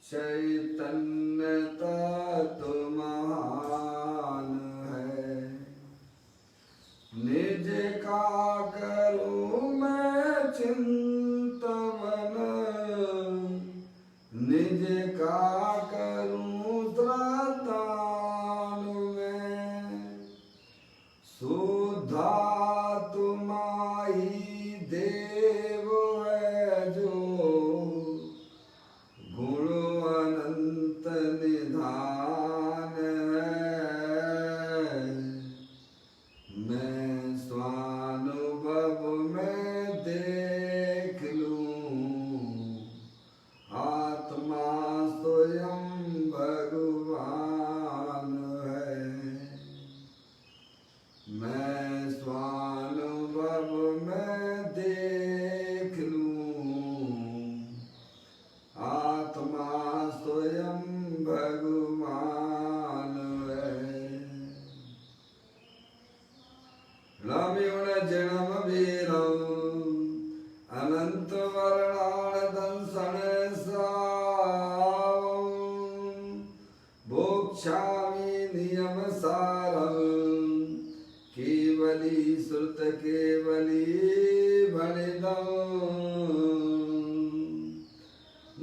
चैतन्य तत्व महान है। निज का करूं मैं चिंतवन, निज का करूं त्रातान में। शुद्धात्मा ही देव है जो गुण अनंत निधान है। मैं स्वानुभव में देख लूं, आत्मा स्वयं भगवान है। मैं स्वानुभव में देख लूं, आत्मा स्वयं भगवान है। रम्युण जन्म वीरम अनंत वर्णाण दंसन सावम, भोक्षामि नियम सारम केवली श्रुत केवली भणिदम।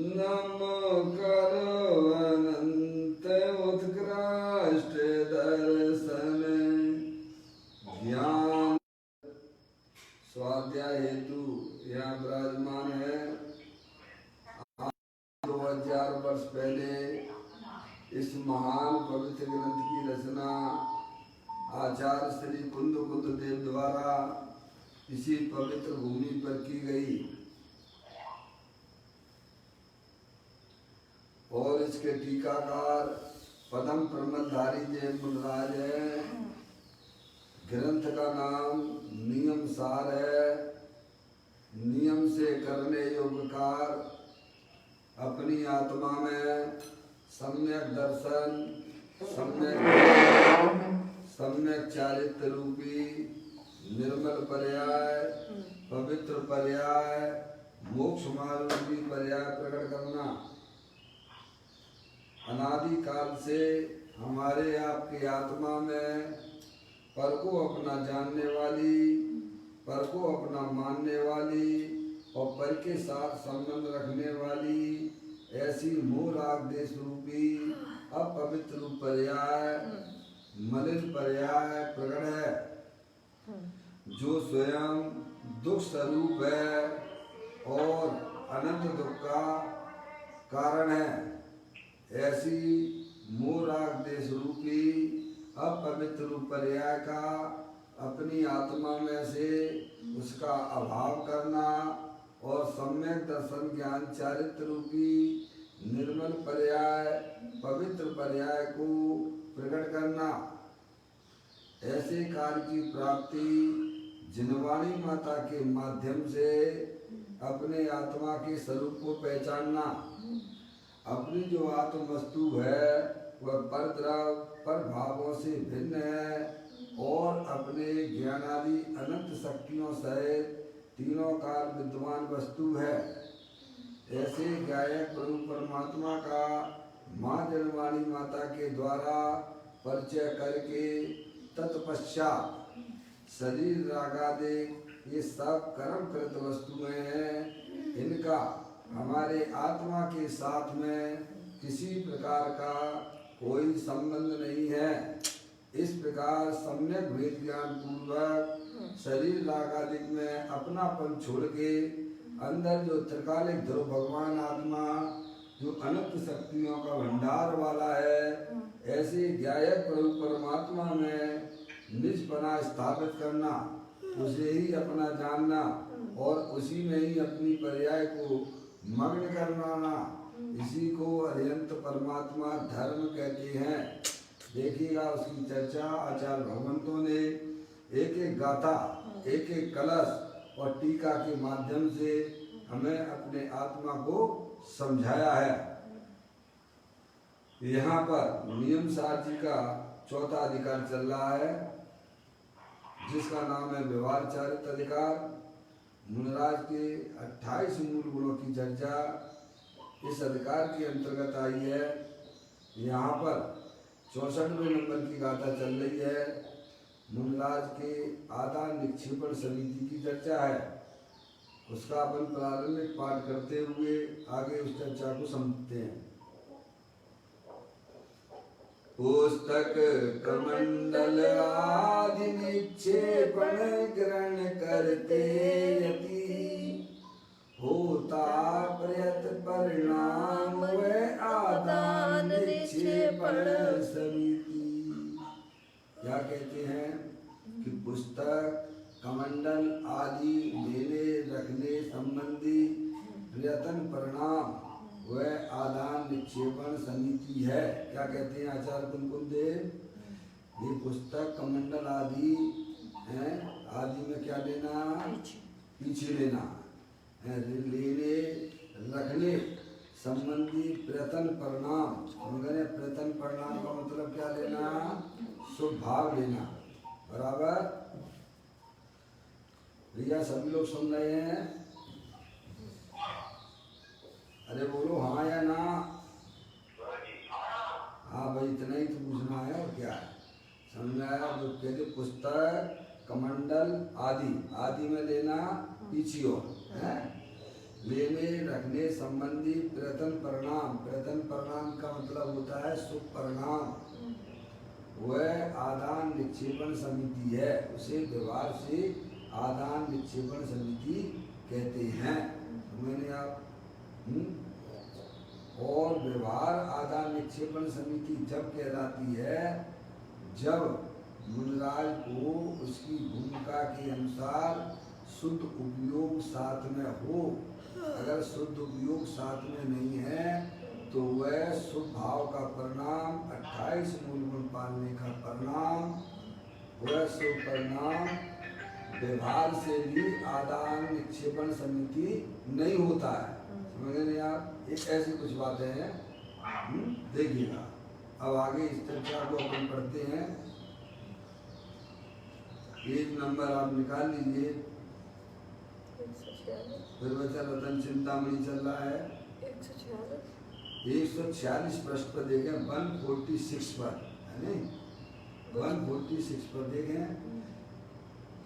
नमो करो अनंत उत्कृष्ट दर्शन ज्ञान। स्वाध्याय हेतु यहाँ विराजमान है। 2000 वर्ष पहले इस महान पवित्र ग्रंथ की रचना आचार्य श्री कुंद देव द्वारा इसी पवित्र भूमि पर की गई और इसके टीकाकार पदम प्रमदधारी जय मुनराज है। ग्रंथ का नाम नियम सार है। नियम से करने योग्य कार्य, अपनी आत्मा में सम्यक दर्शन, सम्यक चारित्र रूपी निर्मल पर्याय, पवित्र पर्याय, मोक्ष मार्ग रूपी पर्याय प्रकट करना। अनादि काल से हमारे आपकी आत्मा में पर को अपना जानने वाली, पर को अपना मानने वाली और पर के साथ संबंध रखने वाली ऐसी मोह राग देश रूपी अपवित्र पर्याय, मलिन पर्याय प्रकट है, जो स्वयं दुख स्वरूप है और अनंत दुख का कारण है। ऐसी मोह राग देश रूपी अपवित्र पर्याय का अपनी आत्मा में से उसका अभाव करना और सम्यक दर्शन ज्ञान चारित्र रूपी निर्मल पर्याय, पवित्र पर्याय को प्रकट करना। ऐसे कार्य की प्राप्ति जिनवाणी माता के माध्यम से अपने आत्मा के स्वरूप को पहचानना। अपनी जो आत्म वस्तु है वह पर द्रव पर भावों से भिन्न है और अपने ज्ञानादि अनंत शक्तियों सहित तीनों काल विद्वान वस्तु है। ऐसे गायक प्रभु परमात्मा का माँ जनवाणी माता के द्वारा परिचय करके तत्पश्चात शरीर रागादि ये सब कर्मकृत वस्तुएं हैं। इनका हमारे आत्मा के साथ में किसी प्रकार का कोई संबंध नहीं है। इस प्रकार सम्यक भेद ज्ञान पूर्वक शरीर रागादि में अपनापन छोड़ के अंदर जो त्रिकालिक ध्रुव भगवान आत्मा जो अनंत शक्तियों का भंडार वाला है, ऐसे गायक प्रभु परमात्मा में निजपना स्थापित करना, उसे ही अपना जानना और उसी में ही अपनी पर्याय को मग्न करवाना, इसी को अरिहंत परमात्मा धर्म कहते हैं। देखिएगा उसकी चर्चा आचार्य भगवंतों ने एक एक गाथा, एक एक कलश और टीका के माध्यम से हमें अपने आत्मा को समझाया है। यहाँ पर नियम सार जी का चौथा अधिकार चल रहा है, जिसका नाम है व्यवहार चारित्र अधिकार। मुनराज के 28 मूल गुणों की चर्चा इस अधिकार के अंतर्गत आई है। यहाँ पर 64वें नंबर की गाथा चल रही है। मुनिराज के आदान निक्षेपण समिति की चर्चा है। उसका अपन प्रारंभिक पाठ करते हुए आगे उस चर्चा को समझते हैं। पुस्तक कमंडल आदि निक्षेपण ग्रहण करते यति होता प्रयत परिणाम व आदान निक्षेपण समिति। क्या कहते हैं कि पुस्तक कमंडल आदि लेने रखने संबंधी प्रयत्न परिणाम वह आदान निक्षेपण समिति है। क्या कहते हैं आचार्य कुमकुम देव? ये पुस्तक कमंडल आदि है, आदि में क्या लेना? पीछे लेना है। लेने रखने संबंधी प्रयत्न परिणाम। प्रयत्न परिणाम का मतलब क्या लेना? शुभ भाव लेना। बराबर भैया? सभी लोग सुन रहे हैं? अरे बोलो हाँ या ना? हाँ भाई, इतना ही तो पूछना है और क्या है। समझ में आया? जो कहते पुस्तक कमंडल आदि, आदि में लेना पीछियों है। लेने रखने संबंधी प्रयत्न परिणाम। प्रयत्न परिणाम का मतलब होता है शुभ परिणाम। वह आदान निक्षेपण समिति है। उसे व्यवहार से आदान निक्षेपण समिति कहते हैं। मैंने आप और व्यवहार आदान निक्षेपण समिति जब कहलाती है जब मुनिराज को उसकी भूमिका के अनुसार शुद्ध उपयोग साथ में हो। अगर शुद्ध उपयोग साथ में नहीं है तो वह शुभ भाव का परिणाम, 28 मूल गुण पालने का परिणाम, वह शुभ परिणाम व्यवहार से भी आदान निक्षेपण समिति नहीं होता है। समझ रहे आप? एक ऐसी कुछ बातें हैं, देखिएगा। अब आगे इस चर्चा को अपन पढ़ते हैं। पेज नंबर आप निकाल लीजिए। फिर बच्चा रतन चिंतामणि चल रहा है 146 पृष्ठ पर देखें, 146 पर है नहीं, 146 पर देखें।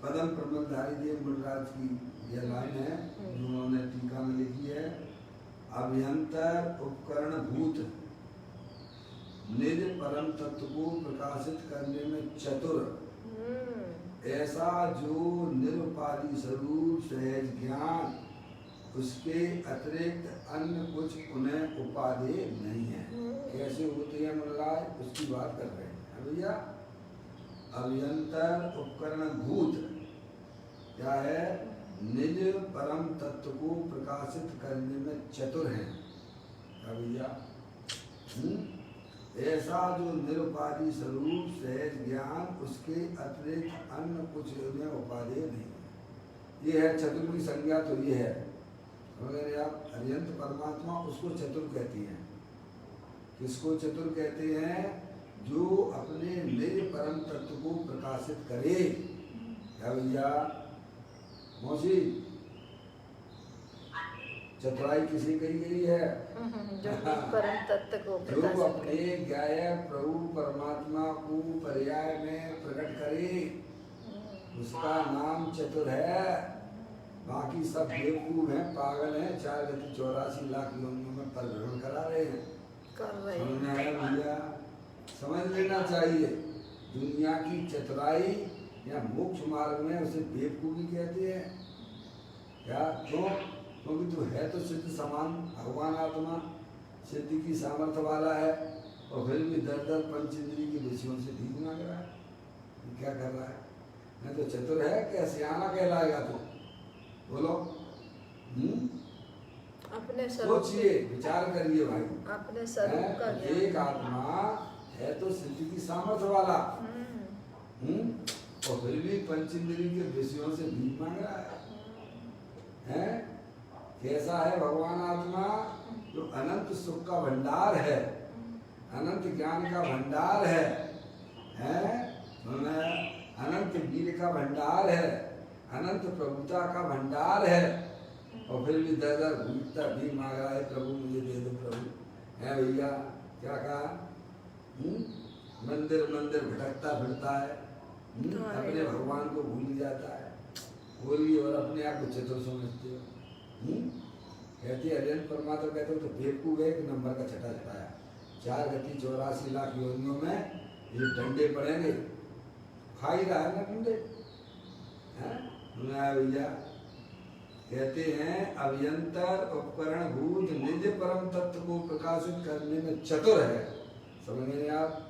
पदम प्रबलधारी देव मुनिराज की यह लाइन है जो उन्होंने टीका में लिखी है। अभ्यंतर उपकरण भूत निज परम तत्व को प्रकाशित करने में चतुर, ऐसा जो निरुपाधि स्वरूप सहज ज्ञान, उसके अतिरिक्त अन्य कुछ उन्हें उपाधि नहीं है। कैसे होते हैं मुनिराज? उसकी बात कर रहे हैं भैया। अभ्यंतर उपकरण भूत क्या है? निज परम तत्व को प्रकाशित करने में चतुर है भैया। ऐसा जो निरुपाधि स्वरूप सहज ज्ञान, उसके अतिरिक्त अन्य कुछ उन्हें उपाधि नहीं। ये है चतुर की संज्ञा, तो ये है। अगर आप अरिहंत परमात्मा, उसको चतुर कहती हैं। किसको चतुर कहते हैं? जो अपने निज परम तत्व को प्रकाशित करे। क्या भैया? मौसी, चतुराई किसी कही गई है? जो परम तत्व को प्रकाशित जो अपने ज्ञाय प्रभु परमात्मा को पर्याय में प्रकट करे, उसका नाम चतुर है। बाकी सब बेवकूफ हैं, पागल हैं, 484 लाख योनियों में परिभ्रमण करा रहे हैं। समझना है भैया? समझ लेना चाहिए। दुनिया की चतुराई या मोक्ष मार्ग में उसे बेवकूफी कहते हैं। क्या? क्योंकि तो है तो सिद्ध समान भगवान आत्मा, सिद्धि की सामर्थ्य वाला है, और फिर भी दर दर पंचेंद्रिय के विषयों से भीख मांग रहा है। क्या कर रहा है? नहीं तो चतुर है क्या? सियाना कहलाएगा तो? बोलो। अपने सोचिए, विचार करिए भाई। अपने स्वरूप का एक आत्मा है तो सिद्धि की सामर्थ्य वाला, और फिर भी पंचेंद्रिय के विषयों से भीख मांग रहा है। कैसा है भगवान आत्मा? जो अनंत सुख का भंडार है, अनंत ज्ञान का भंडार है, अनंत वीर का भंडार है, अनंत प्रभुता का भंडार है, और फिर भी दर दर भूखता भी मांग रहा है, प्रभु मुझे दे दो, भैया क्या कहा? मंदिर मंदिर भटकता फिरता है, अपने भगवान को भूल जाता है, बोलिए, और अपने आप को चतुर समझते हो। कहते अरिहंत परमात्मा कहते हो तो बेवकूफ है, एक नंबर का छठा छटाया। 4 गति 84 लाख योनियों में ये डंडे पड़ेंगे, खा ही रहा है ना डंडे। भैया कहते हैं अभियंतर उपकरण भूत निज परम तत्व को प्रकाशित करने में चतुर है। समझ गए आप?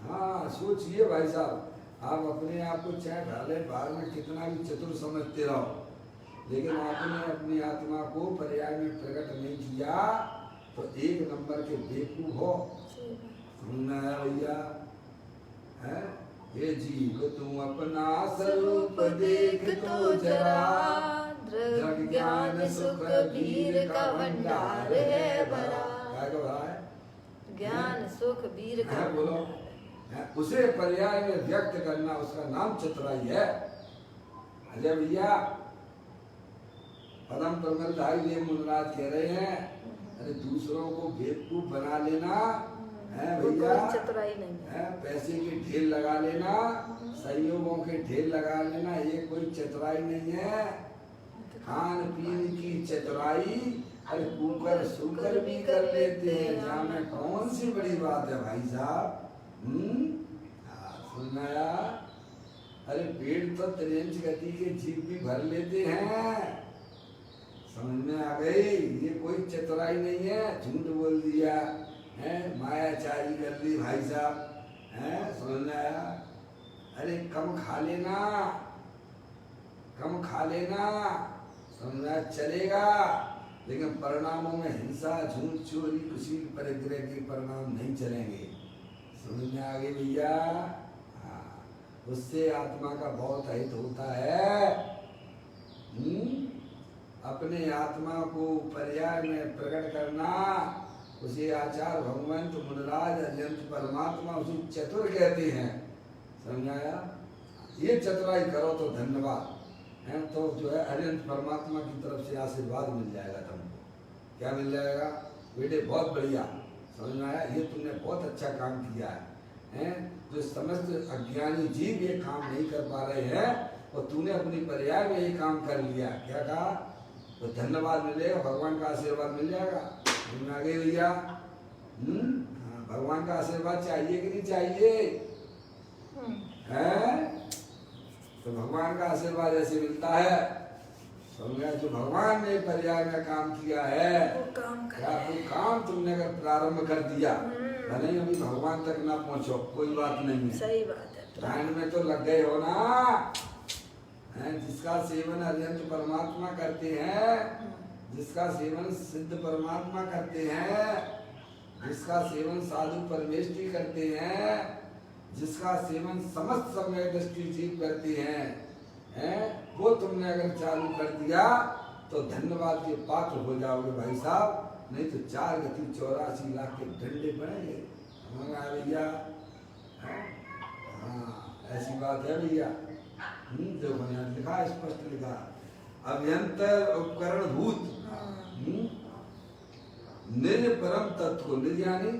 हाँ, सोचिए भाई साहब, आप अपने आप को चाहे भले बाहर में कितना भी चतुर समझते रहो, लेकिन आपने अपनी आत्मा को पर्याय में प्रकट नहीं किया तो एक नंबर के बेवकूफ हो। सुनना है भैया? है ये जीव तुम अपना स्वरूप देख तो जरा, दृढ़ ज्ञान सुख वीर का भंडार है भरा। क्या कहा है? ज्ञान सुख वीर का बोलो, उसे पर्याय में व्यक्त करना, उसका नाम चतुराई है। अजय भैया पदम प्रमलधारी देव मुनराज कह रहे हैं, अरे दूसरों को बेवकूफ बना लेना है भैया, चतुराई नहीं है। पैसे के ढेर लगा लेना, सहयोगों के ढेर लगा लेना, ये कोई चतुराई नहीं है। खान पीन की चतुराई अरे कुकर सुकर भी कर लेते हैं, जहाँ में कौन सी बड़ी बात है भाई साहब? सुनना यार, अरे पेट तो 3 गति के जीव भी भर लेते हैं। समझ में आ गई? ये कोई चतुराई नहीं है। झूठ बोल दिया है, मायाचारी कर ली भाई साहब, है? समझ में आया? अरे कम खा लेना, कम खा लेना, समझना चलेगा, लेकिन परिणामों में हिंसा, झूठ, चोरी, कुशील परिग्रह के परिणाम नहीं चलेंगे। समझ में आ गई भैया? हाँ, उससे आत्मा का बहुत हित होता है। अपने आत्मा को पर्याय में प्रकट करना, उसे आचार्य भगवंत मुनराज अरिहंत परमात्मा उसे चतुर कहते हैं। समझाया? ये चतुराई करो तो धन्यवाद है, तो जो है अरिहंत परमात्मा की तरफ से आशीर्वाद मिल जाएगा तुमको। क्या मिल जाएगा? बेटे बहुत बढ़िया, समझ में आया? ये तुमने बहुत अच्छा काम किया है, जो समस्त अज्ञानी जीव ये काम नहीं कर पा रहे हैं और तूने अपनी पर्याय में ये काम कर लिया। क्या कहा? तो धन्यवाद मिलेगा, भगवान का आशीर्वाद मिल जाएगा। समझ आ गई भैया? भगवान का आशीर्वाद चाहिए कि नहीं चाहिए? है? तो भगवान का आशीर्वाद ऐसे मिलता है, समझा? जो भगवान ने पर्याय में काम किया है, वो काम तुमने अगर प्रारंभ कर दिया, भले अभी भगवान तक ना पहुंचो, कोई बात नहीं है। सही बात है। ध्यान में तो लग गए हो ना? जिसका सेवन अरिहंत परमात्मा करते हैं, जिसका सेवन सिद्ध परमात्मा करते हैं, जिसका सेवन साधु परमेष्ठी करते हैं, जिसका सेवन समस्त समय दृष्टि जीव करते हैं, वो तुमने अगर चालू कर दिया तो धन्यवाद के पात्र हो जाओगे भाई साहब। नहीं तो 4 गति 84 लाख के डंडे पड़ेंगे। भैया हाँ, ऐसी बात है भैया। देखो यहाँ लिखा, स्पष्ट लिखा, अभियंतर उपकरण भूत निज परम तत्व को। निज यानी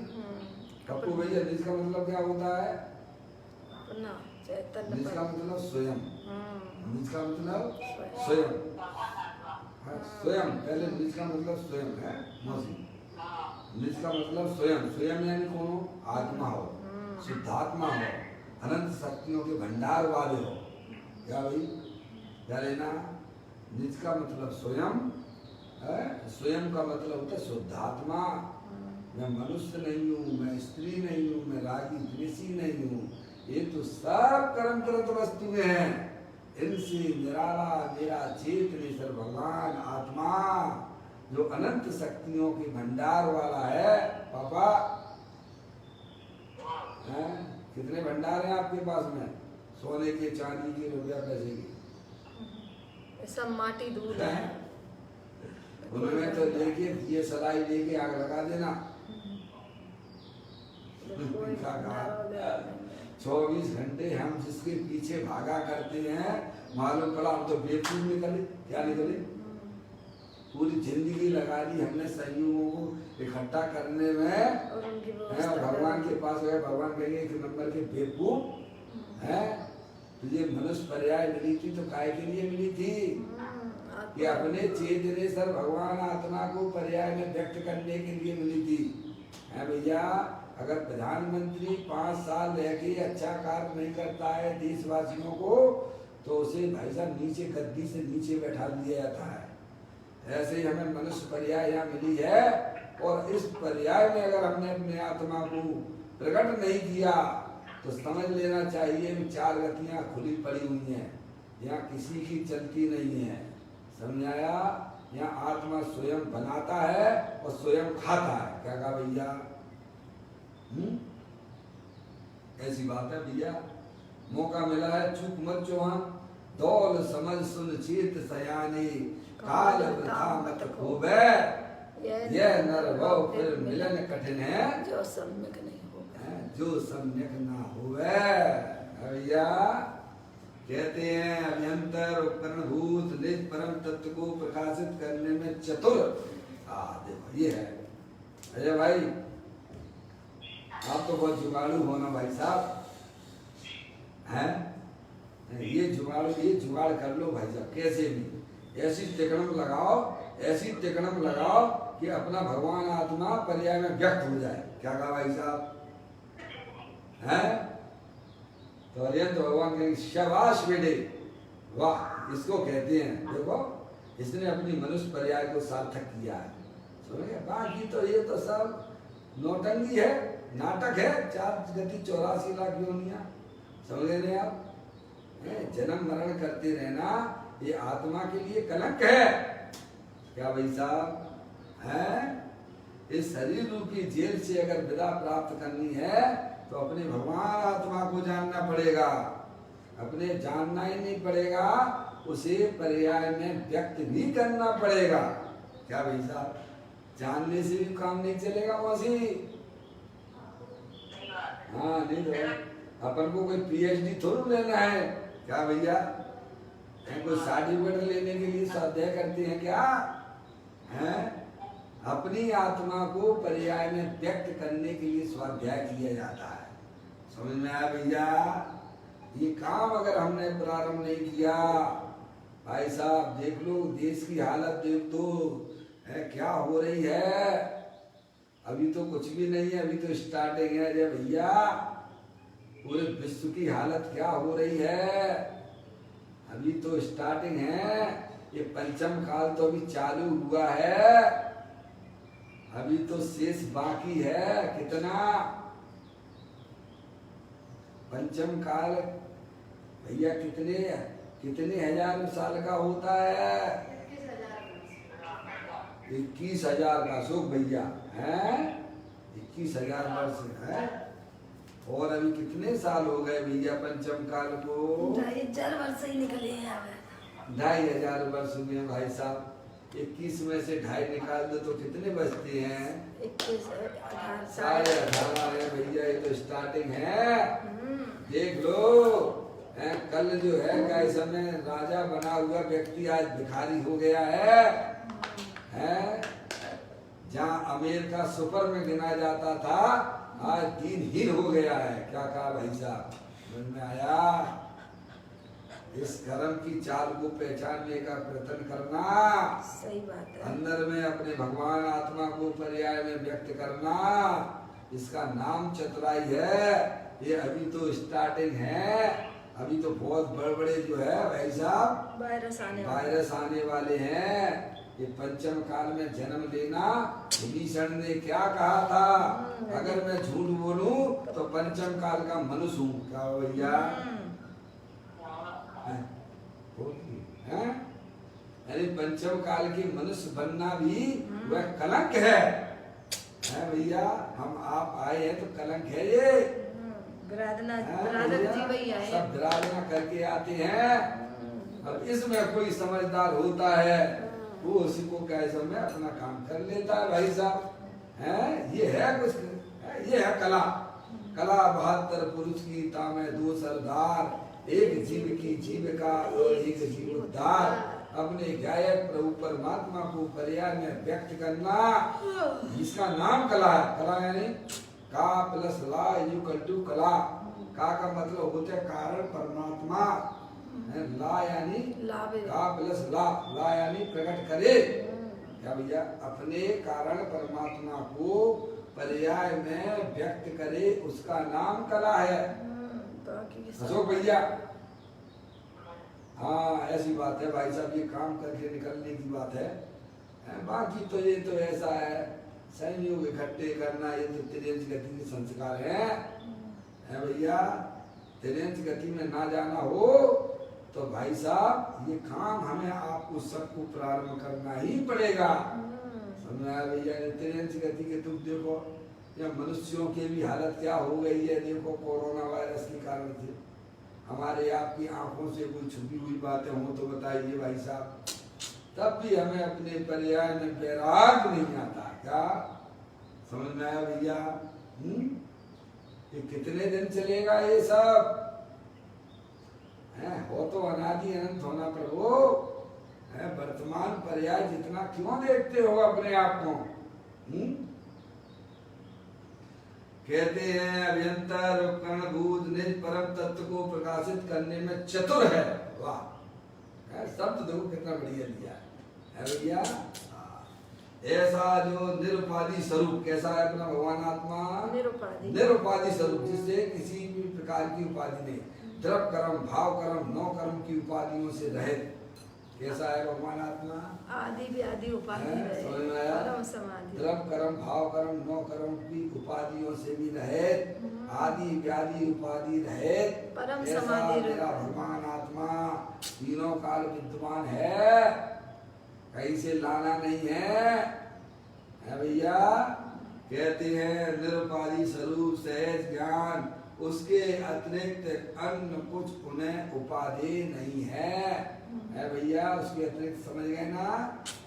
कपू भैया, निज का मतलब क्या होता है? निज का मतलब स्वयं। निज का मतलब स्वयं। स्वयं, पहले निज का मतलब स्वयं है मौसी। निज का मतलब स्वयं। स्वयं यानी कौन हो? आत्मा हो, शुद्धात्मा हो, अनंत शक्तियों के भंडार वाले हो। क्या भाई? क्या लेना? निज का मतलब स्वयं है, स्वयं का मतलब होता है शुद्धात्मा। मैं मनुष्य नहीं हूँ, मैं स्त्री नहीं हूँ, मैं रागी द्वेषी नहीं हूँ, ये तो सब कर्म करत वस्तुएं हैं। इनसे निराला मेरा चेतनेश्वर भगवान आत्मा, जो अनंत शक्तियों के भंडार वाला है। पापा है? कितने भंडार हैं आपके पास में? सोने के, चांदी के, रुपया पैसे के? सब माटी धूल है। उनमें तो लेके ये सलाई लेके आग लगा देना। 24 घंटे हम जिसके पीछे भागा करते हैं, मालूम पड़ा हम तो बेवकूफ निकले। क्या निकले? पूरी जिंदगी लगा सारी हमने संयोगों को इकट्ठा करने में और उनकी है, व्यवस्था भगवान के पास गए, भगवान कहेंगे एक नंबर के बेवकूफ है, तुझे मनुष्य पर्याय मिली थी तो काय के लिए मिली थी कि अपने चेतनेश्वर भगवान आत्मा को पर्याय में व्यक्त करने के लिए मिली थी। है भैया, अगर प्रधानमंत्री 5 साल रह के अच्छा कार्य नहीं करता है देशवासियों को, तो उसे भाई साहब नीचे गद्दी से नीचे बैठा दिया जाता है। ऐसे ही हमें मनुष्य पर्याय यहाँ मिली है, और इस पर्याय में अगर हमने अपने आत्मा को प्रकट नहीं किया तो समझ लेना चाहिए कि 4 गतियां खुली पड़ी हुई हैं, यहाँ किसी की चलती नहीं है। समझाया? यहाँ आत्मा स्वयं बनाता है और स्वयं खाता है। क्या कहा भैया? ऐसी बात है भैया। मौका मिला है, चूक मत चौहान, दौल समझ सुन चेत सयानी, काल वृथा मत खोबे, यह नर भव फिर मिलन कठिन है, जो सम्यक नहीं होगा, जो सम्यक ना होवे। भैया कहते हैं अभ्यंतर उपकरण भूत निज परम तत्व को प्रकाशित करने में चतुर। देखो ये है अजय भाई, आप तो बहुत जुगाड़ू हो ना भाई साहब, हैं? ये जुगाड़ कर लो भाई साहब, कैसे भी ऐसी टिकड़म लगाओ, ऐसी टिकड़म लगाओ कि अपना भगवान आत्मा पर्याय में व्यक्त हो जाए। क्या कहा भाई साहब? हैं? तो अरियंत भगवान कहेंगे शाबाश बेटे, वाह, इसको कहते हैं देखो इसने अपनी मनुष्य पर्याय को सार्थक किया है। समझे? बाकी तो ये तो सब नौटंकी है, नाटक है, 4 गति 84 लाख योनियां। समझ रहे आप? जन्म मरण करते रहना ये आत्मा के लिए कलंक है। क्या भाई साहब? हैं? इस शरीर रूपी जेल से अगर विदा प्राप्त करनी है तो अपने भगवान आत्मा को जानना पड़ेगा। अपने जानना ही नहीं पड़ेगा, उसे पर्याय में व्यक्त भी करना पड़ेगा। क्या भाई साहब? जानने से भी काम नहीं चलेगा वैसे। हाँ नहीं तो अपन को कोई पीएचडी थोड़ा लेना है। क्या भैया? कोई सर्टिफिकेट लेने के लिए स्वाध्याय करते हैं क्या? हैं? अपनी आत्मा को पर्याय में व्यक्त करने के लिए स्वाध्याय किया जाता है। समझ में आया भैया? ये काम अगर हमने प्रारंभ नहीं किया, भाई साहब देख लो देश की हालत, देख दो है क्या हो रही है। अभी तो कुछ भी नहीं है, अभी तो स्टार्टिंग है रे भैया। पूरे विश्व की हालत क्या हो रही है, अभी तो स्टार्टिंग है। ये पंचम काल तो अभी चालू हुआ है, अभी तो शेष बाकी है। कितना? पंचम काल भैया कितने हजार साल का होता है? 21,000 का सुख भैया है, 21,000 वर्ष है। और अभी कितने साल हो गए भैया पंचम काल को? 2,500 वर्ष ही निकले हैं। 2,500 वर्ष हुए भाई साहब। 21 में से 2.5 निकाल दो तो कितने बचते हैं? 18,500 है भैया। ये तो स्टार्टिंग है, देख लो। कल जो है गाय समय राजा बना हुआ व्यक्ति आज भिखारी हो गया है। जहाँ अमेरिका सुपर में गिना जाता था आज दिनहीन हो गया है। क्या कहा भाई साहब? समझ में आया? इस कर्म की चाल को पहचानने का प्रयत्न करना, सही बात है। अंदर में अपने भगवान आत्मा को पर्याय में व्यक्त करना, इसका नाम चतुराई है। ये अभी तो स्टार्टिंग है, अभी तो बहुत बड़े जो है भाई साहब वायरस आने वाले हैं। ये पंचम काल में जन्म लेना, विभीषण ने क्या कहा था? अगर मैं झूठ बोलूं तो पंचम काल का मनुष्य हूँ। क्या भैया? यानी पंचम काल के मनुष्य बनना भी वह कलंक है भैया। हम आप आए हैं तो कलंक है ये। सब विराधना करके आते हैं। अब इसमें कोई समझदार होता है वो उसी को क्या समय अपना काम कर लेता है भाई साहब। ये है कुछ, ये है कला। कला 72 पुरुष की तामे 2 सरदार, एक जीव की जीविका और एक जीव उद्धार। अपने गायक प्रभु परमात्मा को पर्याय में व्यक्त करना, इसका नाम कला है। कला यानी का प्लस ला इक्वल टू कला। का मतलब होता है कारण परमात्मा, ला यानी का प्लस ला, ला यानी प्रकट करे। क्या भैया? अपने कारण परमात्मा को पर्याय में व्यक्त करे, उसका नाम कला है। अशोक भैया, हाँ ऐसी बात है भाई साहब, ये काम करके निकलने की बात है। बाकी तो ये तो ऐसा है, संयोग इकट्ठे करना, ये तो त्रियंच गति के संस्कार है भैया। त्रियंच गति में ना जाना हो तो भाई साहब ये काम हमें आपको सबको प्रारंभ करना ही पड़ेगा। समझ आया भैया? त्रियंच गति के तुम देखो, या मनुष्यों की भी हालत क्या हो गई है, देखो कोरोना वायरस के कारण से। हमारे आपकी आंखों से कोई छुपी हुई बातें हो तो बताइए भाई साहब, तब भी हमें अपने पर्याय में बैराग नहीं आता। क्या समझ में आया भैया? ये कितने दिन चलेगा ये सब? हो तो अनादि अनंत होना प्रभु। वर्तमान पर्याय जितना क्यों देखते हो अपने आप को? कहते हैं अभियंतर उपकरण भूत निज परम तत्व को प्रकाशित करने में चतुर है। वाह, शब्द देखो कितना बढ़िया दिया है भैया। ऐसा जो निरुपाधि स्वरूप, कैसा है अपना भगवान आत्मा? निरुपाधि स्वरूप, जिससे किसी भी प्रकार की उपाधि नहीं, द्रव कर्म भाव कर्म नौ कर्म की उपाधियों से रहित। कैसा है भगवान आत्मा? आदि व्याधि उपाधि परम समाधि, द्रव कर्म भाव कर्म नौ कर्म की उपाधियों से भी रहित, आदि व्याधि उपाधि रहित परम समाधि। मेरा भगवान आत्मा तीनों काल विद्यमान है, कहीं से लाना नहीं है भैया। कहते हैं निरुपाधि स्वरूप सहज ज्ञान, उसके अतिरिक्त अन्य कुछ उन्हें उपाधि नहीं है भैया। उसके अतिरिक्त समझ गए ना?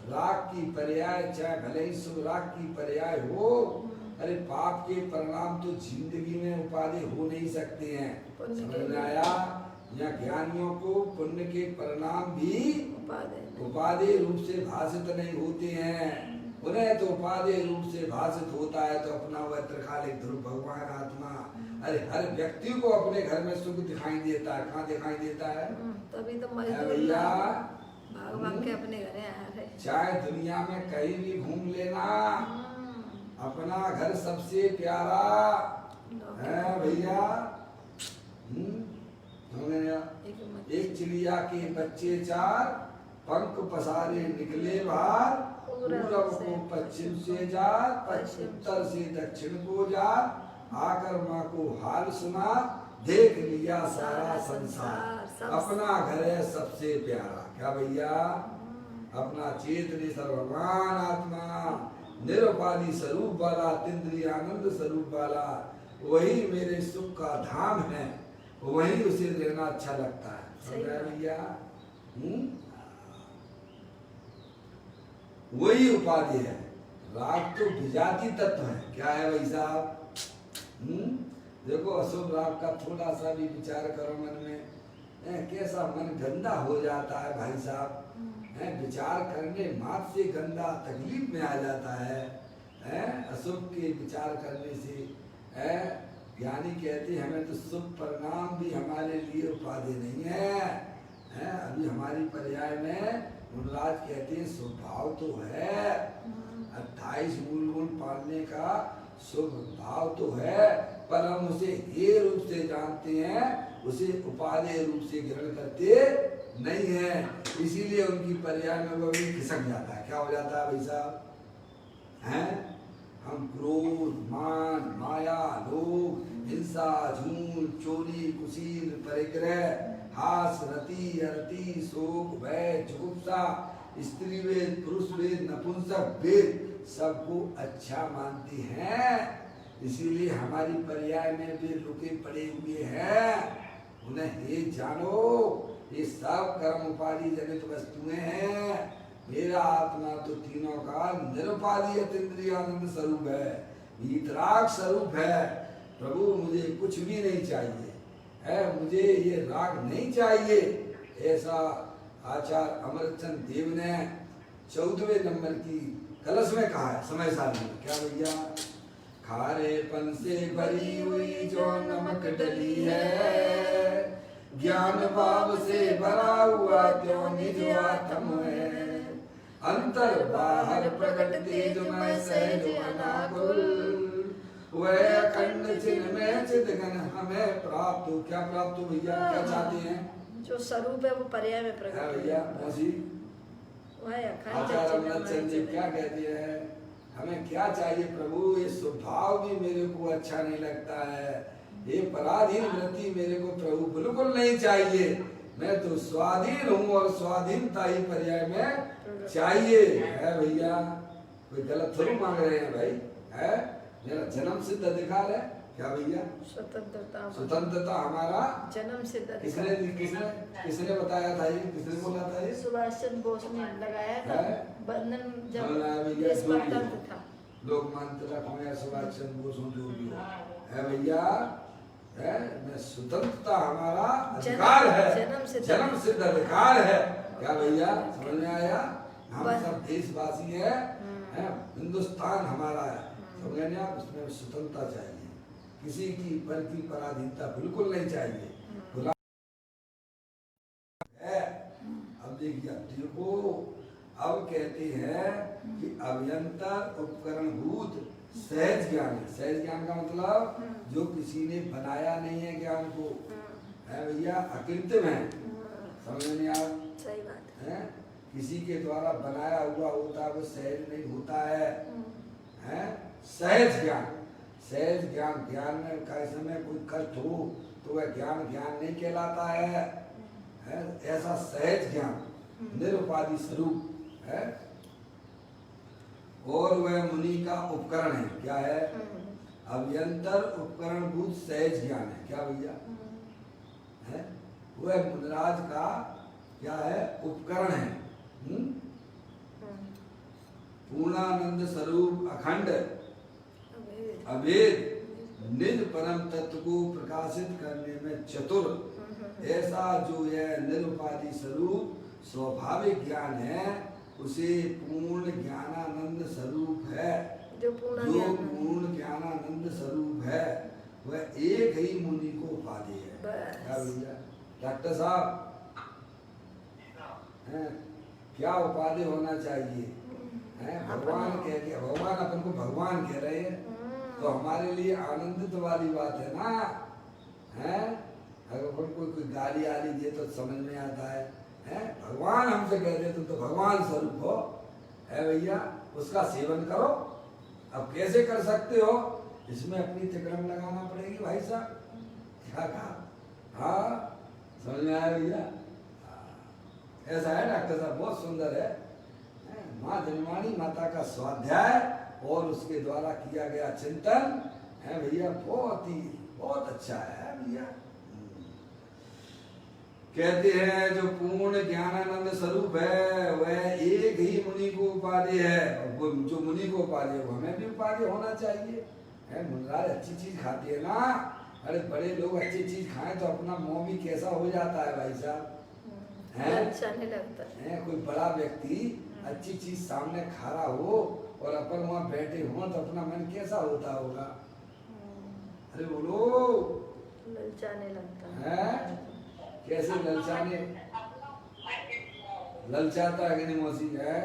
राग की पर्याय, चाहे भले ही शुभ राग की पर्याय हो, अरे पाप के परिणाम तो जिंदगी में उपाधि हो नहीं सकते हैं। समझ में आया? या ज्ञानियों को पुण्य के परिणाम भी उपाधि रूप से भाषित नहीं होते हैं, उन्हें तो उपाधि रूप से भाषित होता है। तो अपना वह त्रिकालिक ध्रुव भगवान आत्मा, अरे हर व्यक्ति को अपने घर में सुख दिखाई देता है। कहाँ दिखाई देता है? तभी तो भैया भगवान के अपने घर है। चाहे दुनिया में कहीं भी घूम लेना, अपना घर सबसे प्यारा है भैया। एक चिड़िया के बच्चे चार, पंख पसारे निकले बाहर, पूरब को पश्चिम से जा, उत्तर से दक्षिण को जा, आकर माँ को हाल सुना, देख लिया सारा संसार, अपना घर है सबसे प्यारा। क्या भैया? अपना चेतन सर्वभगवान आत्मा निरुपाधि स्वरूप वाला, तीन्द्रिय आनंद स्वरूप वाला, वही मेरे सुख का धाम है, वही उसे रहना अच्छा लगता है। समझा भैया? वही उपाधि है। राग तो विजाति तत्व है। क्या है भाई साहब? देखो अशुभ राग का थोड़ा सा भी विचार करो मन में, कैसा मन गंदा हो जाता है भाई साहब। विचार करने मात्र से गंदा तकलीफ में आ जाता है। अशुभ के विचार करने से ज्ञानी कहते हैं हमें तो शुभ परिणाम भी हमारे लिए उपाधि नहीं है। अभी हमारी पर्याय में मुनराज कहते हैं शुभ भाव तो है, 28 मूल गुण पालने का शुभ भाव तो है, पर हम उसे ये रूप से जानते हैं, उसे उपादेय रूप से ग्रहण करते नहीं है। इसीलिए उनकी पर्याय में वो भी खिसक जाता है। क्या हो जाता है भाई साहब? हम क्रोध मान माया लोभ हिंसा झूठ चोरी कुशील परिग्रह हास रति अरति शोक भय जुगुप्सा स्त्री वेद पुरुष वेद नपुंसक वेद सबको अच्छा मानते हैं। इसीलिए हमारी पर्याय में भी रुके पड़े हुए हैं। उन्हें ये जानो ये सब कर्म उपाधि जनित वस्तुएं हैं। मेरा आत्मा तो तीनों का निरुपाधि इंद्रिय आनंद स्वरूप है, वीतराग स्वरूप है। प्रभु मुझे कुछ भी नहीं चाहिए है, मुझे ये राग नहीं चाहिए। ऐसा आचार्य अमरचंद देव ने 14वें नंबर की कलश में कहा है समय सारणी में। क्या भैया? खारेपन से भरी हुई जो नमक डली है, ज्ञान भाव से भरा हुआ क्यों निज आत्म है। अंतर बाहर प्रकट तेजमय सहज अनाकुल, वह अखंड चिन्ह में चिदघन हमें प्राप्त हो। क्या प्राप्त हो भैया? क्या चाहते हैं? जो स्वरूप है वो पर्याय में प्रकट है भैया मौसी। वह अखंड आचार्य चिन्ह अमरचंद जी क्या कहते हैं? हमें क्या चाहिए प्रभु? ये स्वभाव भी मेरे को अच्छा नहीं लगता है, ये पराधीन वृत्ति मेरे को प्रभु बिल्कुल नहीं चाहिए। मैं तो स्वाधीन हूँ और स्वाधीनता ही पर्याय में चाहिए। है भैया? कोई गलत थोड़ी मांग रहे हैं भाई, है? मेरा जन्म सिद्ध अधिकार है। क्या भैया? स्वतंत्रता हमारा जन्म सिद्ध किसने किसने किसने बताया था? ये किसने बोला था? ये सुभाष चंद्र बोस ने लगाया था। बंधन जब भैया देश स्वतंत्र था। लोकमान्य तिलक हो या सुभाष चंद्र बोस हो, जो भी हो, है भैया, है? मैं स्वतंत्रता हमारा अधिकार है, जन्म सिद्ध अधिकार है। क्या भैया? समझ में आया? हम सब देशवासी है, हिंदुस्तान हमारा है, समझ में आप? उसमें स्वतंत्रता चाहिए, किसी की पर की पराधीनता बिल्कुल नहीं चाहिए। अब देखिए, देखो अब कहते हैं कि अभ्यंतर उपकरण भूत सहज ज्ञान है। सहज ज्ञान का मतलब जो किसी ने बनाया नहीं है ज्ञान को, है भैया, अकृत्रिम है। समझ में आ? सही बात है। किसी के द्वारा बनाया हुआ होता है वो सहज नहीं होता है, हैं? सहज ज्ञान, सहज ज्ञान, ज्ञान में का समय कोई कष्ट हो तो वह ज्ञान ज्ञान नहीं कहलाता है, ऐसा सहज ज्ञान निरुपाधि स्वरूप है। और वह मुनि का उपकरण है। क्या है? अभ्यंतर उपकरण भूत सहज ज्ञान है। क्या भैया? है? वह मुनिराज का क्या है? उपकरण है। पूर्णानंद स्वरूप अखंड अभेद निज परम तत्व को प्रकाशित करने में चतुर, ऐसा जो यह निरुपाधि स्वरूप स्वाभाविक ज्ञान है उसे पूर्ण ज्ञानानंद स्वरूप है। जो पूर्ण ज्ञानानंद स्वरूप है वह एक ही मुनि को उपाधि है। क्या भैया? डॉक्टर साहब, क्या उपाधि होना चाहिए? भगवान कह के, भगवान अपन को भगवान कह रहे हैं तो हमारे लिए आनंदित वाली बात है ना, है? अगर अपन कोई गाली आली दे तो समझ में आता है, भगवान हमसे कह दे तो भगवान स्वरूप हो, है भैया, उसका सेवन करो। अब कैसे कर सकते हो? इसमें अपनी तिकड़म लगाना पड़ेगी भाई साहब। क्या कहा? हाँ, समझ में आया भैया? ऐसा है डॉक्टर साहब, बहुत सुंदर है। माँ जनवाणी माता का स्वाध्याय और उसके द्वारा किया गया चिंतन है भैया, बहुत अच्छा है भैया। कहते हैं जो पूर्ण ज्ञानानंद स्वरूप है वह एक ही मुनि को उपाधि है, और जो मुनि को उपाधि है वो हमें भी उपाधि होना चाहिए। मुनिराज अच्छी चीज खाती है ना, अरे बड़े लोग अच्छी चीज खाएं तो अपना मुंह भी कैसा हो जाता है भाई साहब, अच्छा नहीं लगता है? कोई बड़ा व्यक्ति अच्छी चीज सामने खा रहा हो और अपन वहाँ बैठे हो तो अपना मन कैसा होता होगा? अरे बोलो, ललचाने लगता है? कैसे ललचाता है कि नहीं मौसी? है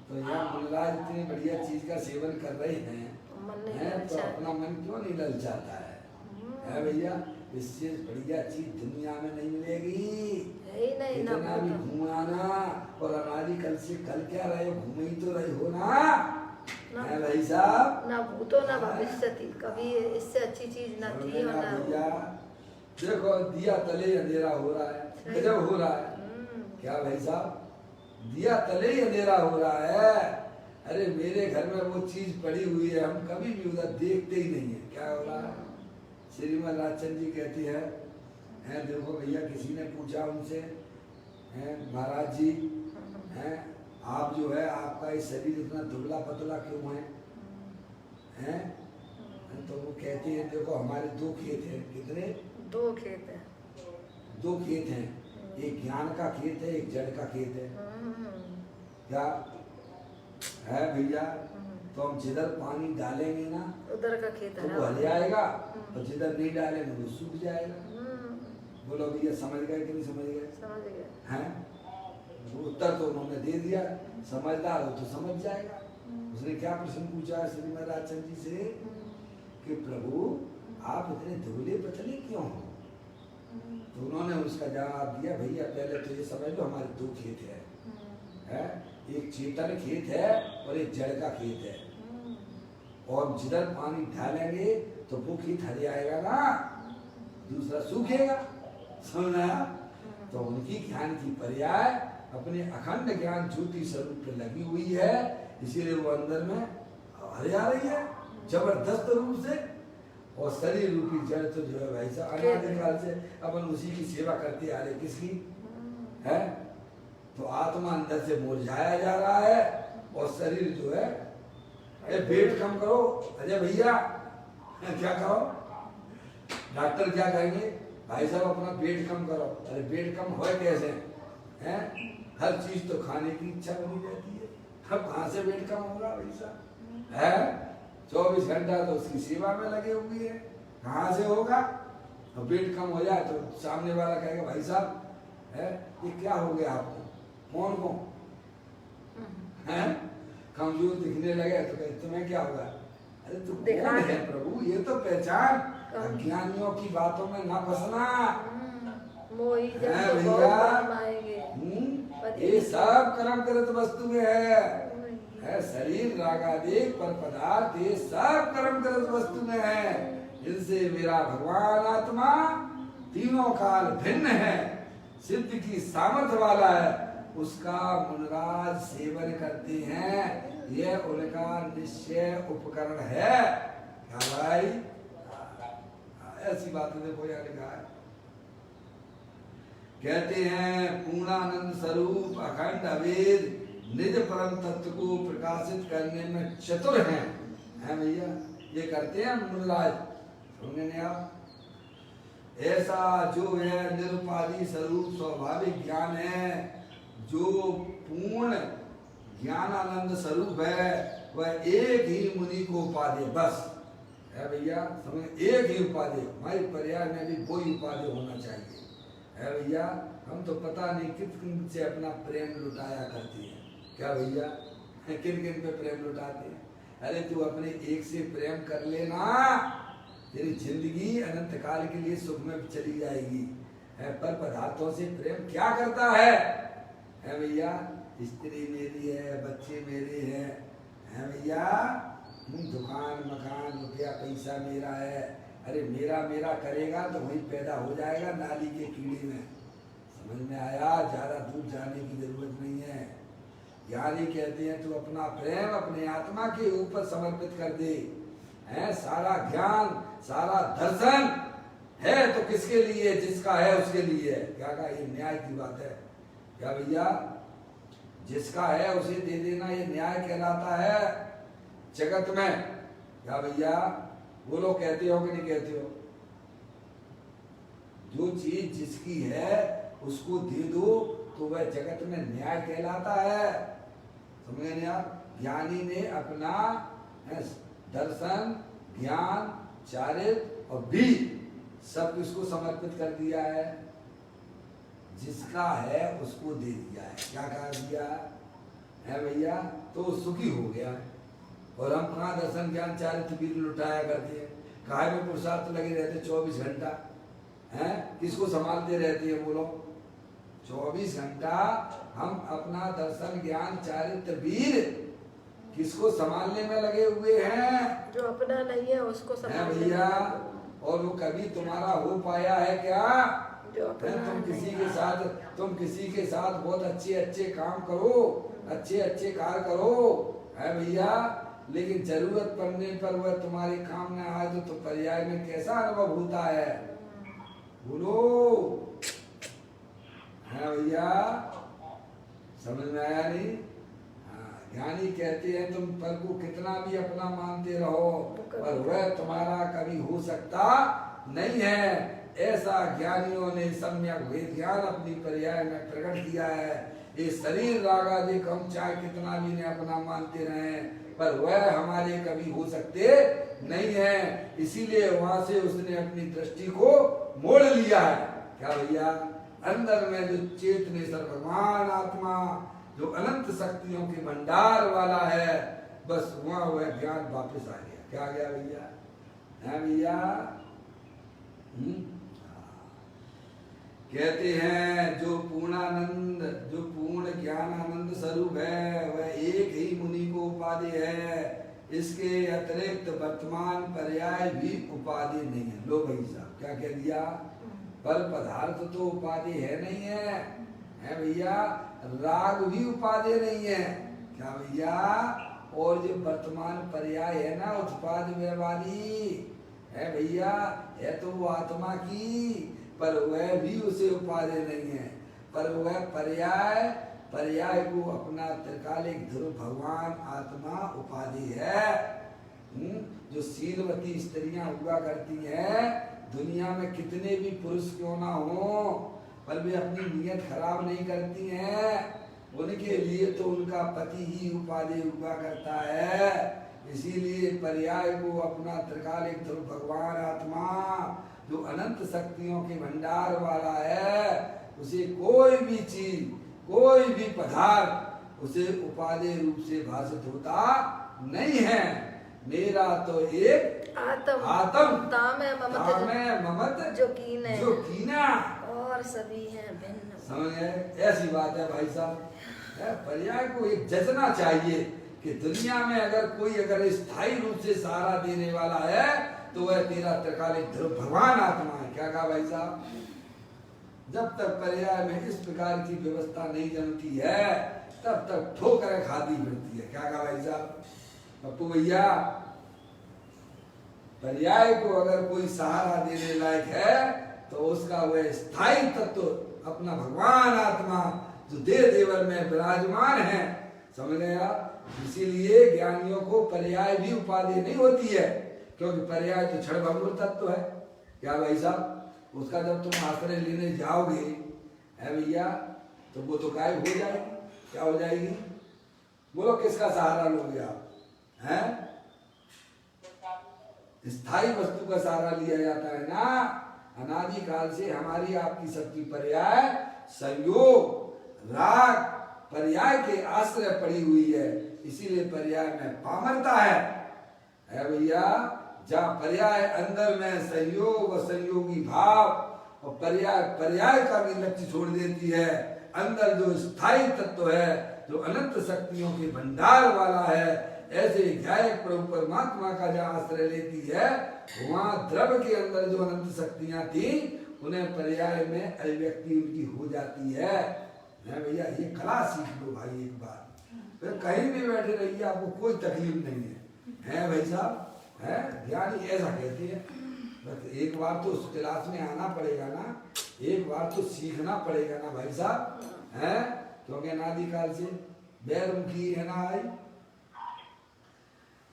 तो यहाँ मुनिराज इतनी बढ़िया चीज का सेवन कर रहे हैं तो अपना मन क्यों नहीं ललचाता है भैया? इससे बढ़िया चीज दुनिया में नहीं मिलेगी। इतना भी घुमाना और अनादिकल से कल क्या रहे हो, घूमे ही तो रहे हो ना, है भाई साहब? ना भूतो ना भविष्य, कभी इससे अच्छी चीज ना थी और ना भैया। देखो दिया तले अंधेरा हो रहा है, गजब हो रहा है। क्या भाई साहब? दिया तले ही अंधेरा हो रहा है। अरे मेरे घर में वो चीज पड़ी हुई है, हम कभी भी उधर देखते ही नहीं है। क्या हो रहा है? श्रीमद राजचंद जी कहती है, देखो भैया, किसी ने पूछा उनसे, महाराज जी, आप जो है आपका ये शरीर इतना दुबला पतला क्यों है? तो वो कहती है देखो हमारे 2 खेत हैं। कितने? 2 खेत हैं। 2 खेत हैं, एक ज्ञान का खेत है, एक जड़ का खेत है। क्या है भैया? तो हम जिधर पानी डालेंगे ना उधर का खेत तो है वो हल जाएगा, और जिधर नहीं डालेंगे वो सूख जाएगा। बोलो भैया, समझ गए कि नहीं समझ गए? समझ गए हैं? उत्तर तो उन्होंने दे दिया, समझदार हो तो समझ जाएगा। उसने क्या प्रश्न पूछा श्रीमद राजचंद्र जी से कि प्रभु आप इतने दुबले पतले क्यों हो? तो उन्होंने उसका जवाब दिया, भैया पहले तो ये समझ लो हमारे दो खेत है, एक चेतन खेत है और एक जड़ का खेत है। और जिधर पानी डालेंगे तो वो खेत हर जाएगा ना, दूसरा सूखेगा। समझ आया? तो उनकी ज्ञान की पर्याय अपने अखंड ज्ञान ज्योति स्वरूप पे लगी हुई है, इसीलिए वो अंदर में हर आ रही है जबरदस्त रूप से। और शरीर रूपी जड़ तो जो है भाई साहब अनादिकाल से अपन उसी की सेवा करते आ रहे। किसकी है? तो आत्मा अंदर से मुरझाया जा रहा है और शरीर जो है, अरे वेट कम करो अजय भैया, क्या करो? डॉक्टर क्या कहेंगे? भाई साहब अपना वेट कम करो। अरे वेट कम हो कैसे हैं? हर चीज तो खाने की इच्छा बनी रहती है, अब कहाँ से वेट कम होगा भाई साहब? है 24 घंटा तो उसकी सेवा में लगे हुए हैं, कहाँ से होगा? और वेट कम हो जाए तो सामने वाला कहेगा भाई साहब है ये क्या हो गया आपको? कौन को है कमजोर दिखने लगे तो कहे तुम्हें क्या होगा? अरे तू कौन है प्रभु? ये तो पहचान। अज्ञानियों की बातों में ना फंसना ये सब कर्म कृत वस्तु में है शरीर रागादिक पर पदार्थ, ये सब कर्म कृत वस्तु में है, जिनसे मेरा भगवान आत्मा तीनों काल भिन्न है, सिद्ध की सामर्थ्य वाला है, उसका मुनराज सेवन करते हैं। यह उनका निश्चय उपकरण है। क्या भाई? ऐसी बातें देखो यहाँ लिखा है। कहते हैं पूर्णानंद स्वरूप अखंड अवेद निज परम तत्व को प्रकाशित करने में चतुर हैं। हैं भैया? ये करते हैं मुनराज। समझे आप? ऐसा जो है निरुपाधि स्वरूप स्वाभाविक ज्ञान है, जो पूर्ण ज्ञानानंद स्वरूप है, वह एक ही मुनि को उपाधि बस है भैया। समझ? एक ही उपाधि, हमारी पर्याय में भी कोई उपाधि होना चाहिए है भैया। हम तो पता नहीं किन किन से अपना प्रेम लुटाया करते हैं। क्या भैया? किन किन पे प्रेम लुटाते हैं? अरे तू अपने एक से प्रेम कर लेना, तेरी जिंदगी अनंत काल के लिए सुख में चली जाएगी। है पर पदार्थों से प्रेम क्या करता है भैया? स्त्री मेरी है, बच्चे मेरे हैं भैया, दुकान मकान रुपया पैसा मेरा है। अरे मेरा मेरा करेगा तो वही पैदा हो जाएगा नाली के कीड़े में। समझ में आया? ज्यादा दूर जाने की जरूरत नहीं है। ज्ञानी कहते हैं तू अपना प्रेम अपने आत्मा के ऊपर समर्पित कर दे। है सारा ज्ञान सारा दर्शन है तो किसके लिए? जिसका है उसके लिए। क्या कहा? ये न्याय की बात है। क्या भैया? जिसका है उसे दे देना, ये न्याय कहलाता है जगत में। क्या भैया? बोलो, कहते हो कि नहीं कहते हो? जो चीज जिसकी है उसको दे दो तो वह जगत में न्याय कहलाता है। समझे नहीं आप? ज्ञानी ने अपना दर्शन ज्ञान चारित्र और भी सब किसको समर्पित कर दिया है? जिसका है उसको दे दिया है। क्या कहा दिया है भैया? तो सुखी हो गया। और हम कहाँ दर्शन ज्ञान चारित्र वीर लुटाया करते हैं? काय में पुरुषार्थ लगे रहते 24 घंटा हैं, किसको संभालते रहते हैं? बोलो, 24 घंटा हम अपना दर्शन ज्ञान चारित्र वीर किसको संभालने में लगे हुए हैं? जो अपना नहीं है उसको संभालने भैया। और वो कभी तुम्हारा हो पाया है क्या? जो तुम किसी के साथ बहुत अच्छे अच्छे काम करो, अच्छे अच्छे कार्य करो है भैया, लेकिन जरूरत पड़ने पर वह तुम्हारे काम में आए तो पर्याय में कैसा अनुभव होता है? बोलो है भैया, समझ में आया नहीं? ज्ञानी कहते हैं तुम पर को कितना भी अपना मानते रहो पर वह तुम्हारा कभी हो सकता नहीं है। ऐसा ज्ञानियों ने सम्यक वेद ज्ञान अपनी पर्याय में प्रकट किया है। ये शरीर राग आदि हम चाहे कितना भी ने अपना मानते रहे, पर वह हमारे कभी हो सकते नहीं है। इसीलिए वहां से उसने अपनी दृष्टि को मोड़ लिया है। क्या भैया, अंदर में जो चेतनेश्वर भगवान आत्मा जो अनंत शक्तियों के भंडार वाला है, बस वहां वह ज्ञान वापस आ गया। क्या आ गया भैया? है भैया? कहते हैं जो पूर्णानंद, जो पूर्ण ज्ञानानंद स्वरूप है, वह एक ही मुनि को उपाधि है। इसके अतिरिक्त वर्तमान पर्याय भी उपाधि नहीं है। लो भाई साहब, क्या कह दिया? पर पदार्थ तो उपाधि है नहीं है भैया। राग भी उपाधि नहीं है। क्या भैया? और जो वर्तमान पर्याय है ना, उत्पाद व्यवहारी है भैया, है तो वो आत्मा की, पर वह भी उसे उपाधि नहीं है। पर वह पर्याय को अपना त्रिकालिक ध्रुव भगवान आत्मा उपाधि है। जो शीलवती स्त्रियां हुआ करती हैं दुनिया में, कितने भी पुरुष क्यों ना हो, पर वे अपनी नीयत खराब नहीं करती हैं। उनके लिए तो उनका पति ही उपाधि हुआ करता है। इसीलिए पर्याय को अपना त्रिकालिक ध्रुव भगवान आत्मा जो अनंत शक्तियों के भंडार वाला है, उसे कोई भी चीज, कोई भी पदार्थ उसे उपाधि रूप से भाषित होता नहीं है। मेरा तो एक आत्म तामे ममत जो कीना और सभी हैं भिन्न। समझ गए? ऐसी बात है भाई साहब। पर्याय को एक जचना चाहिए कि दुनिया में अगर कोई स्थायी रूप से सहारा देने वाला है तो वह तेरा त्रिकालिक ध्रुव भगवान आत्मा है। क्या कहा भाई साहब? जब तक पर्याय में इस प्रकार की व्यवस्था नहीं जमती है, तब तक ठोकरें खाती फिरती है। क्या कहा भाई साहब? पप्पू भैया, पर्याय को अगर कोई सहारा देने लायक है तो उसका वह स्थायी तत्व अपना भगवान आत्मा जो देह देवर में विराजमान है। समझ गए आप? इसीलिए ज्ञानियों को पर्याय भी उपाधि नहीं होती है, क्योंकि पर्याय तो क्षण भंगुर तत्व है। क्या भाई साहब? उसका जब तुम आश्रय लेने जाओगे है भैया, तो वो तो गायब हो जाएगी। क्या हो जाएगी? बोलो, किसका सहारा लोगे आप? हैं? स्थायी वस्तु का सहारा लिया जाता है ना। अनादि काल से हमारी आपकी सबकी पर्याय संयोग राग पर्याय के आश्रय पड़ी हुई है। इसीलिए पर्याय में पामरता है भैया। जहाँ पर्याय अंदर में संयोग और संयोगी भाव और पर्याय का भी लक्ष्य छोड़ देती है, अंदर जो स्थायी तत्व है जो अनंत शक्तियों के भंडार वाला है, ऐसे ध्यायक प्रभु परमात्मा का जहाँ आश्रय लेती है, वहाँ द्रव्य के अंदर जो अनंत शक्तियां थी उन्हें पर्याय में अभिव्यक्ति उनकी हो जाती है। भैया, ये कला सीख लो भाई एक बार, फिर कहीं भी बैठे रहिए, आपको कोई तकलीफ नहीं है भाई साहब। है ज्ञानी ऐसा कहते हैं। बस एक बार तो उस क्लास में आना पड़ेगा ना, एक बार तो सीखना पड़ेगा ना भाई साहब, है? क्योंकि अनादिकाल से बैरमुखी है ना आई।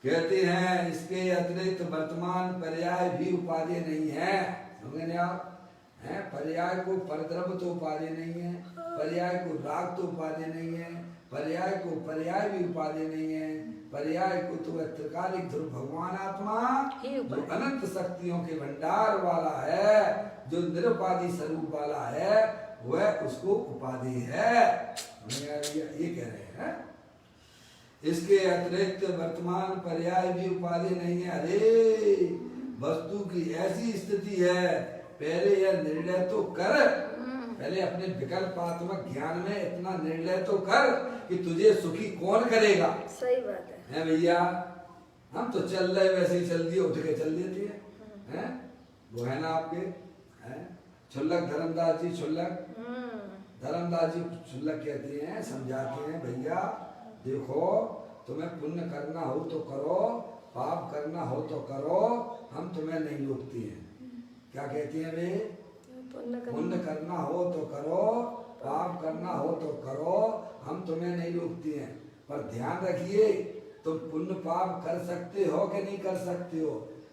कहते हैं इसके अतिरिक्त वर्तमान पर्याय भी उपाधि नहीं है। समझे आप? है पर्याय को परद्रव्य तो उपाधि नहीं है, पर्याय को राग तो उपाधि नहीं है, पर्याय को पर्याय भी उपाधि नहीं है। पर्याय को तो त्रिकालिक ध्रुव भगवान आत्मा जो अनंत शक्तियों के भंडार वाला है, जो निरुपाधि स्वरूप वाला है, वह उसको उपाधि है। ये कह रहे हैं। इसके अतिरिक्त वर्तमान पर्याय भी उपाधि नहीं है। अरे वस्तु की ऐसी स्थिति है, पहले यह निर्णय तो कर, पहले अपने विकल्पात्मक ज्ञान में इतना निर्णय तो कर कि तुझे सुखी कौन करेगा। सही बात है भैया। हम तो चल रहे वैसे ही चल दिए, उठ के चल देते हैं। वो है ना आपके छुल्लक धर्मदास जी, धर्मदास जी छुल्लक कहते हैं, समझाते हैं, भैया देखो तुम्हें पुण्य करना हो तो करो, पाप करना हो तो करो, हम तुम्हें नहीं रोकते हैं। क्या कहते हैं वे? पुण्य करना हो तो करो, पाप करना हो तो करो, हम तुम्हें नहीं रोकते हैं। पर ध्यान रखिए, तुम पुण्य पाप कर सकते हो कि नहीं कर सकते हो?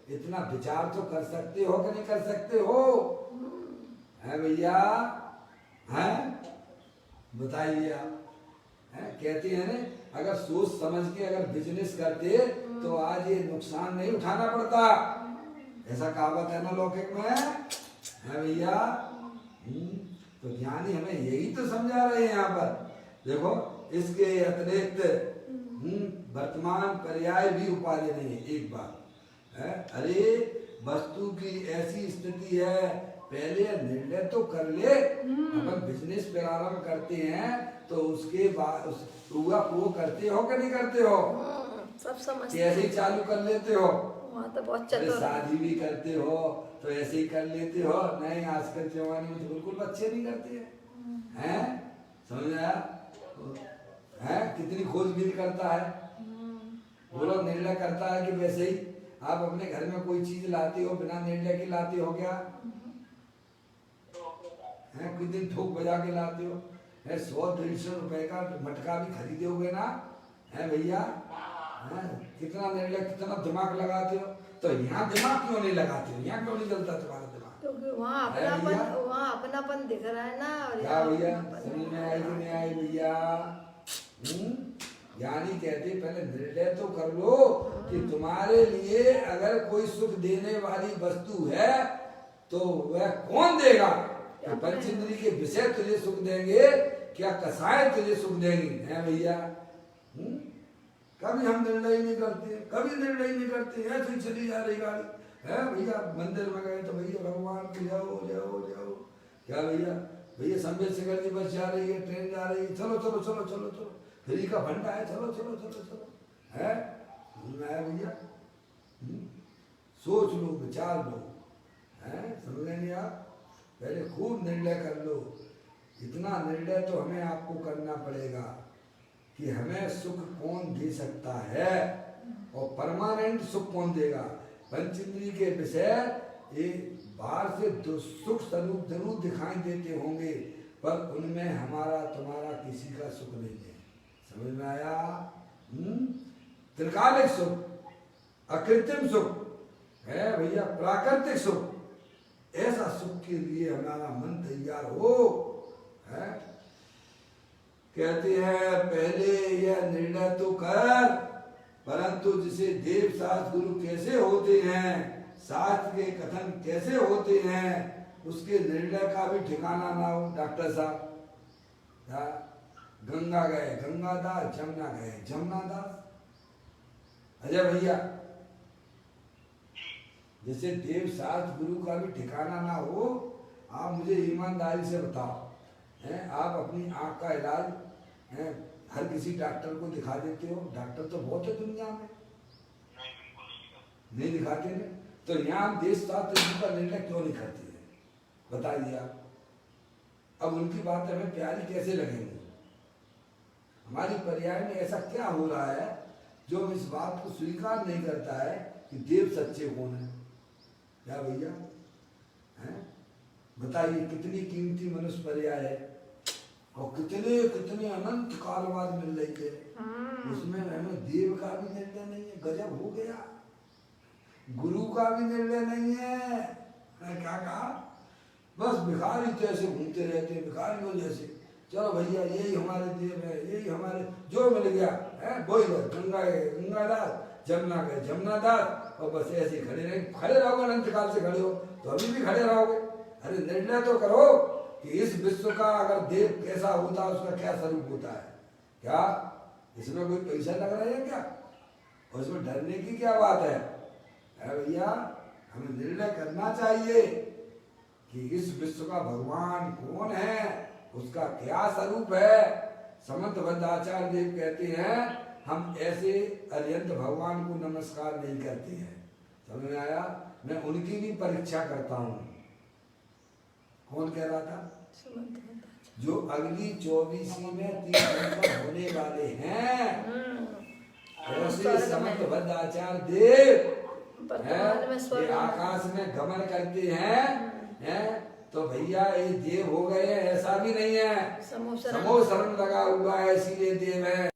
इतना विचार तो कर सकते हो कि नहीं कर सकते हो? है भैया, हैं बताइए आप, हैं कहते हैं ना, अगर सोच समझ के अगर बिजनेस करते तो आज ये नुकसान नहीं उठाना पड़ता। ऐसा कहावत है ना लौकिक में, है भैया। तो ज्ञानी हमें यही तो समझा रहे हैं यहाँ पर। देखो इसके अतिरिक्त वर्तमान पर्याय भी उपाधि नहीं है। एक बात है, अरे वस्तु की ऐसी स्थिति है, पहले निर्णय तो कर ले। अपन बिजनेस प्रारंभ करते हैं तो उसके बाद वो करते हो कि नहीं करते हो? सब समझते ऐसे ही चालू कर लेते हो। वहाँ तो बहुत चतुर। शादी भी करते हो तो ऐसे ही कर लेते हो। नहीं, आजकल जमाने में तो बिल्कुल बच्चे नहीं करते हैं। समझ आया? है कितनी खोजबीन करता है वो लोग। निर्णय करता है कि वैसे ही आप अपने घर में कोई चीज लाते हो बिना निर्णय के लाते हो क्या? है कितनी ठोक बजा के लाते हो? है 100-150 रुपए का मटका भी खरीदोगे ना, है भैया? कितना निर्णय, कितना दिमाग लगाते हो। तो यहाँ दिमाग क्यों नहीं लगाते हो? यहाँ क्यों नहीं चलता तुम्हारा दिमाग? क्योंकि वहाँ अपनापन दिख रहा है ना। और क्या भैया समझ में आई कि नहीं आई भैया? ज्ञानी कहते पहले निर्णय तो कर लो कि तुम्हारे लिए अगर कोई सुख देने वाली वस्तु है तो वह कौन देगा? पंचेंद्रिय के विषय तुझे सुख देंगे क्या कसाय तुझे सुख देंगी? है भैया? कभी हम निर्णय नहीं करते, कभी निर्णय नहीं करते, ऐसे ही चली जा रही गाड़ी। है भैया मंदिर में गए तो भैया भगवान की जाओ जाओ जाओ। क्या भैया? भैया संवेद शेखर की बस जा रही है, ट्रेन जा रही है, चलो चलो चलो चलो चलो, फ्री का भंडा है, चलो चलो चलो चलो। है भैया? सोच लो, विचार लो, है समझ नहीं आप? पहले खूब निर्णय कर लो। इतना निर्णय तो हमें आपको करना पड़ेगा कि हमें सुख कौन दे सकता है और परमानेंट सुख कौन देगा। पंचेंद्रिय के विषय एक बाहर से सुख स्वरूप जरूर दिखाई देते होंगे पर उनमें हमारा तुम्हारा किसी का सुख नहीं है। समझ में आया? त्रिकालिक सुख, अकृत्रिम सुख है भैया, प्राकृतिक सुख, ऐसा सुख के लिए हमारा मन तैयार हो। है कहते हैं पहले यह निर्णय तो कर, परंतु जिसे देव शास्त्र गुरु कैसे होते हैं, शास्त्र के कथन कैसे होते हैं, उसके निर्णय का भी ठिकाना ना हो। डॉक्टर साहब गंगा गए गंगादास, जमुना गए जमुनादास। अजय भैया जैसे देव शास्त्र गुरु का भी ठिकाना ना हो, आप मुझे ईमानदारी से बताओ, हैं आप अपनी आंख का इलाज हैं हर किसी डॉक्टर को दिखा देते हो? डॉक्टर तो बहुत है दुनिया में, नहीं दिखाते हैं। तो यहाँ देश शास्त्र का निर्णय क्यों नहीं करते हैं? बताइए आप। अब उनकी बात हमें प्यारी कैसे लगेंगी? हमारी पर्याय में ऐसा क्या हो रहा है जो इस बात को स्वीकार नहीं करता है कि देव सच्चे कौन है? क्या भैया? हैं बताइए कितनी कीमती मनुष्य पर्याय है और कितने कितने अनंत काल बाद मिल रही है, उसमें हमें देव का भी निर्णय नहीं है। गजब हो गया। गुरु का भी निर्णय नहीं है। क्या कहा? बस भिखारी जैसे घूमते रहते हैं, भिखारियों जैसे। चलो भैया यही हमारे देव है, यही हमारे जो मिल गया है वही बस। गंगा गए गंगादास, जमुना गए जमुनादास, और बस ऐसे खड़े रहे। खड़े रहोगे अनंत काल से खड़े हो तो अभी भी खड़े रहोगे। अरे निर्णय तो करो कि इस विश्व का अगर देव कैसा होता है, उसका क्या स्वरूप होता है। क्या इसमें कोई पैसा लग रहा है क्या? और इसमें डरने की क्या बात है? भैया हमें निर्णय करना चाहिए कि इस विश्व का भगवान कौन है, उसका क्या स्वरूप है। समंत आचार्य देव कहते हैं हम ऐसे अरिहंत भगवान को नमस्कार नहीं करते हैं। समझ में आया? मैं उनकी भी परीक्षा करता हूँ। कौन कह रहा था? जो अगली 24वीं में 3 नवंबर होने वाले हैं, ऐसे समंत आचार्य देव ये आकाश में गमन करते हैं। तो भैया ये देव हो गए, ऐसा भी नहीं है। समो शरण लगा हुआ है इसीलिए देव है।